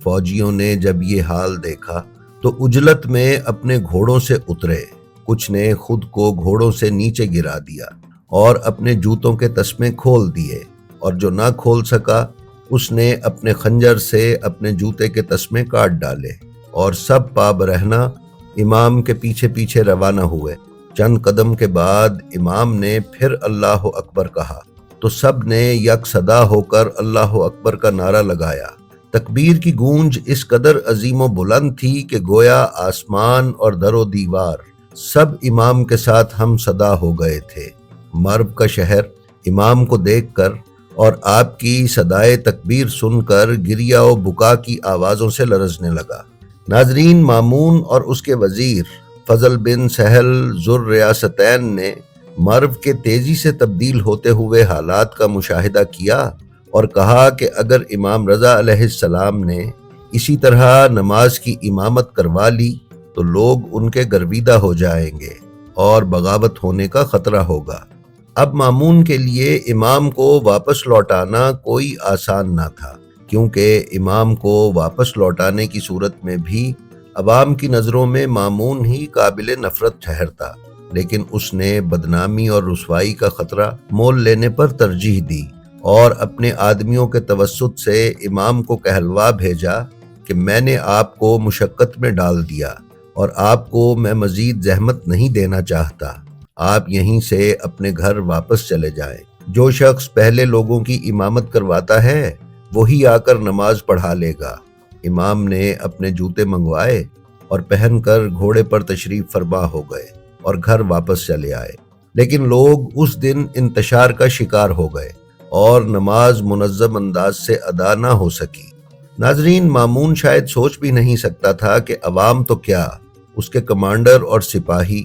فوجیوں نے جب یہ حال دیکھا تو عجلت میں اپنے گھوڑوں سے اترے، کچھ نے خود کو گھوڑوں سے نیچے گرا دیا اور اپنے جوتوں کے تسمے کھول دیے، اور جو نہ کھول سکا اس نے اپنے خنجر سے اپنے جوتے کے تسمے کاٹ ڈالے، اور سب پا برہنہ امام کے پیچھے پیچھے روانہ ہوئے۔ چند قدم کے بعد امام نے پھر اللہ اکبر کہا تو سب نے یک صدا ہو کر اللہ اکبر کا نعرہ لگایا۔ تکبیر کی گونج اس قدر عظیم و بلند تھی کہ گویا آسمان اور در و دیوار سب امام کے ساتھ ہم صدا ہو گئے تھے۔ مرو کا شہر امام کو دیکھ کر اور آپ کی صدائے تکبیر سن کر گریا و بکا کی آوازوں سے لرزنے لگا۔ ناظرین، مامون اور اس کے وزیر فضل بن سہل ذو ریاستین نے مرو کے تیزی سے تبدیل ہوتے ہوئے حالات کا مشاہدہ کیا اور کہا کہ اگر امام رضا علیہ السلام نے اسی طرح نماز کی امامت کروا لی تو لوگ ان کے گرویدہ ہو جائیں گے اور بغاوت ہونے کا خطرہ ہوگا۔ اب مامون کے لیے امام کو واپس لوٹانا کوئی آسان نہ تھا، کیونکہ امام کو واپس لوٹانے کی صورت میں بھی عوام کی نظروں میں مامون ہی قابل نفرت ٹھہرتا، لیکن اس نے بدنامی اور رسوائی کا خطرہ مول لینے پر ترجیح دی اور اپنے آدمیوں کے توسط سے امام کو کہلوا بھیجا کہ میں نے آپ کو مشقت میں ڈال دیا اور آپ کو میں مزید زحمت نہیں دینا چاہتا، آپ یہیں سے اپنے گھر واپس چلے جائیں۔ جو شخص پہلے لوگوں کی امامت کرواتا ہے وہی آ کر نماز پڑھا لے گا۔ امام نے اپنے جوتے منگوائے اور پہن کر گھوڑے پر تشریف فرما ہو گئے اور گھر واپس چلے آئے، لیکن لوگ اس دن انتشار کا شکار ہو گئے اور نماز منظم انداز سے ادا نہ ہو سکی۔ ناظرین، مامون شاید سوچ بھی نہیں سکتا تھا کہ عوام تو کیا، اس کے کمانڈر اور سپاہی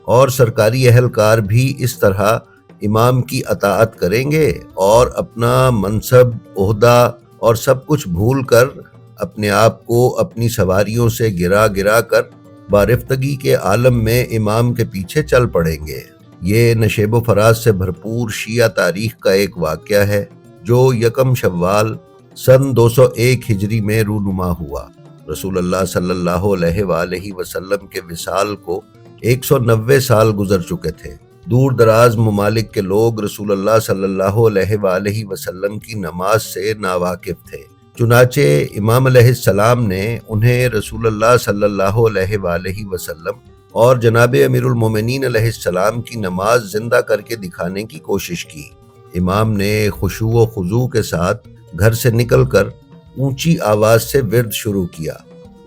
اور سرکاری اہلکار بھی اس طرح امام کی اطاعت کریں گے اور اپنا منصب، عہدہ اور سب کچھ بھول کر اپنے آپ کو اپنی سواریوں سے گرا گرا کر بارفتگی کے عالم میں امام کے پیچھے چل پڑیں گے۔ یہ نشیب و فراز سے بھرپور شیعہ تاریخ کا ایک واقعہ ہے جو 1 شوال سن 201 ہجری میں رونما ہوا۔ رسول اللہ صلی اللہ علیہ وآلہ وسلم کے وصال کو 190 سال گزر چکے تھے۔ دور دراز ممالک کے لوگ رسول اللہ صلی اللہ علیہ وآلہ وسلم کی نماز سے ناواقف تھے، چنانچہ امام علیہ السلام نے انہیں رسول اللہ صلی اللہ علیہ وآلہ وسلم اور جناب امیر المومنین علیہ السلام کی نماز زندہ کر کے دکھانے کی کوشش کی۔ امام نے خشوع و خضوع کے ساتھ گھر سے نکل کر اونچی آواز سے ورد شروع کیا۔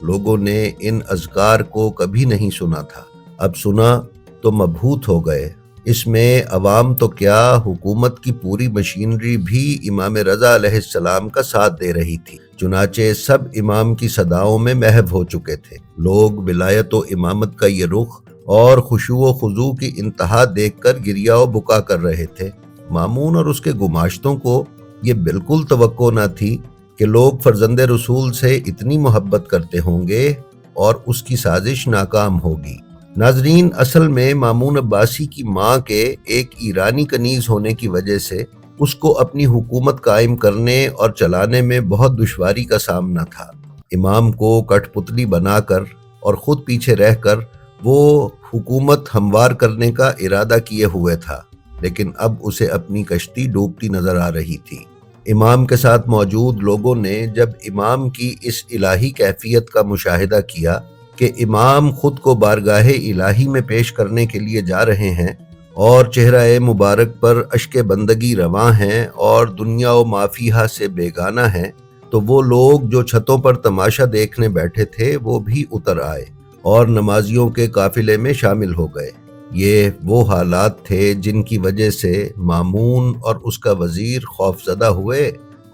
لوگوں نے ان اذکار کو کبھی نہیں سنا تھا، اب سنا تو مبہوت ہو گئے۔ اس میں عوام تو کیا، حکومت کی پوری مشینری بھی امام رضا علیہ السلام کا ساتھ دے رہی تھی، چنانچہ سب امام کی صداؤں میں محو ہو چکے تھے۔ لوگ ولایت و امامت کا یہ رخ اور خشوع و خضوع کی انتہا دیکھ کر گریا و بکا کر رہے تھے۔ مامون اور اس کے گماشتوں کو یہ بالکل توقع نہ تھی کہ لوگ فرزند رسول سے اتنی محبت کرتے ہوں گے اور اس کی سازش ناکام ہوگی۔ ناظرین، اصل میں مامون عباسی کی ماں کے ایک ایرانی کنیز ہونے کی وجہ سے اس کو اپنی حکومت قائم کرنے اور چلانے میں بہت دشواری کا سامنا تھا۔ امام کو کٹھ پتلی بنا کر اور خود پیچھے رہ کر وہ حکومت ہموار کرنے کا ارادہ کیے ہوئے تھا، لیکن اب اسے اپنی کشتی ڈوبتی نظر آ رہی تھی۔ امام کے ساتھ موجود لوگوں نے جب امام کی اس الہی کیفیت کا مشاہدہ کیا کہ امام خود کو بارگاہ الہی میں پیش کرنے کے لیے جا رہے ہیں اور چہرہ مبارک پر اشک بندگی رواں ہیں اور دنیا و ما فیہا سے بیگانہ ہیں، تو وہ لوگ جو چھتوں پر تماشا دیکھنے بیٹھے تھے وہ بھی اتر آئے اور نمازیوں کے قافلے میں شامل ہو گئے۔ یہ وہ حالات تھے جن کی وجہ سے مامون اور اس کا وزیر خوفزدہ ہوئے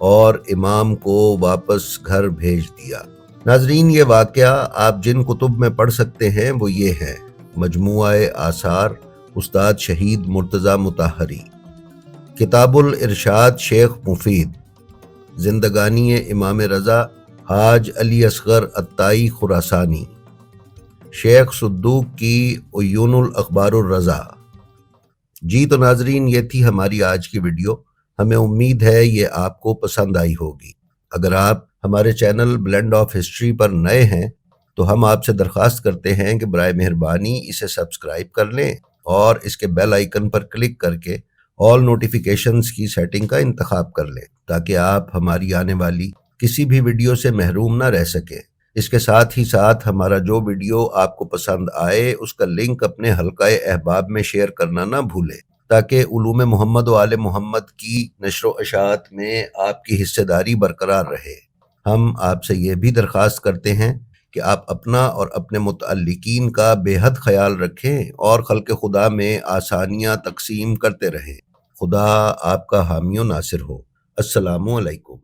اور امام کو واپس گھر بھیج دیا۔ ناظرین، یہ واقعہ آپ جن کتب میں پڑھ سکتے ہیں وہ یہ ہے: مجموعہ آثار استاد شہید مرتضی مطہری، کتاب الارشاد شیخ مفید، زندگانی امام رضا حاج علی اصغر عطائی خراسانی، شیخ صدوق کی عیون الاخبار الرضا۔ جی تو ناظرین، یہ تھی ہماری آج کی ویڈیو۔ ہمیں امید ہے یہ آپ کو پسند آئی ہوگی۔ اگر آپ ہمارے چینل بلینڈ آف ہسٹری پر نئے ہیں تو ہم آپ سے درخواست کرتے ہیں کہ برائے مہربانی اسے سبسکرائب کر لیں اور اس کے بیل آئیکن پر کلک کر کے آل نوٹیفیکیشنز کی سیٹنگ کا انتخاب کر لیں تاکہ آپ ہماری آنے والی کسی بھی ویڈیو سے محروم نہ رہ سکیں۔ اس کے ساتھ ہی ساتھ ہمارا جو ویڈیو آپ کو پسند آئے اس کا لنک اپنے حلقہ احباب میں شیئر کرنا نہ بھولیں تاکہ علوم محمد و آل محمد کی نشر و اشاعت میں آپ کی حصہ داری برقرار رہے۔ ہم آپ سے یہ بھی درخواست کرتے ہیں کہ آپ اپنا اور اپنے متعلقین کا بے حد خیال رکھیں اور خلق خدا میں آسانیاں تقسیم کرتے رہیں۔ خدا آپ کا حامی و ناصر ہو۔ السلام علیکم۔